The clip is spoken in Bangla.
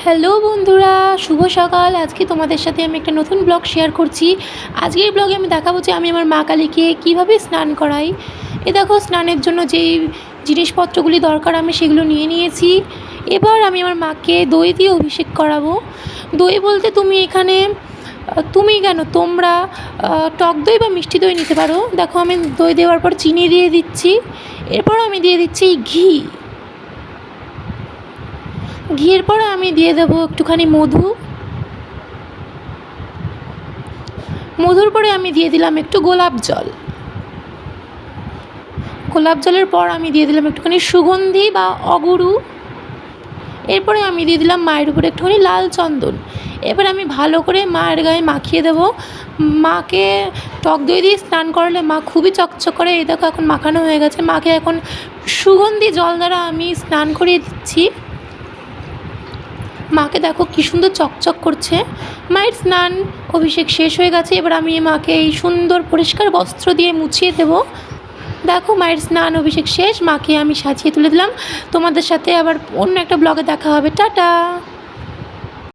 হ্যালো বন্ধুরা, শুভ সকাল। আজকে তোমাদের সাথে আমি একটা নতুন ব্লগ শেয়ার করছি। আজকের ব্লগে আমি দেখাবো যে আমি আমার মা কালীকে কীভাবে স্নান করাই। এ দেখো, স্নানের জন্য যেই জিনিসপত্রগুলি দরকার আমি সেগুলো নিয়ে নিয়েছি। এবার আমি আমার মাকে দই দিয়ে অভিষেক করাবো। দই বলতে তোমরা টক দই বা মিষ্টি দই নিতে পারো। দেখো, আমি দই দেওয়ার পর চিনি দিয়ে দিচ্ছি। এরপর আমি দিয়ে দিচ্ছি ঘিয়ের পরে আমি দিয়ে দেবো একটুখানি মধুর পরে আমি দিয়ে দিলাম একটু গোলাপ জলের পর আমি দিয়ে দিলাম একটুখানি সুগন্ধি বা অগুরু। এরপরে আমি দিয়ে দিলাম মায়ের উপরে একটুখানি লাল চন্দন। এবার আমি ভালো করে মায়ের গায়ে মাখিয়ে দেবো। মাকে টক দই দিয়ে স্নান করলে মা খুবই চকচক করে। এই দেখো, এখন মাখানো হয়ে গেছে। মাকে এখন সুগন্ধি জল দ্বারা আমি স্নান করিয়ে দিচ্ছি। মাকে দেখো কী সুন্দর চকচক করছে। মায়ের স্নান অভিষেক শেষ হয়ে গেছে। এবার আমি মাকে এই সুন্দর পরিষ্কার বস্ত্র দিয়ে মুছিয়ে দেব। দেখো, মায়ের স্নান অভিষেক শেষ। মাকে আমি সাজিয়ে তুলে দিলাম। তোমাদের সাথে আবার অন্য একটা ব্লগে দেখা হবে। টাটা।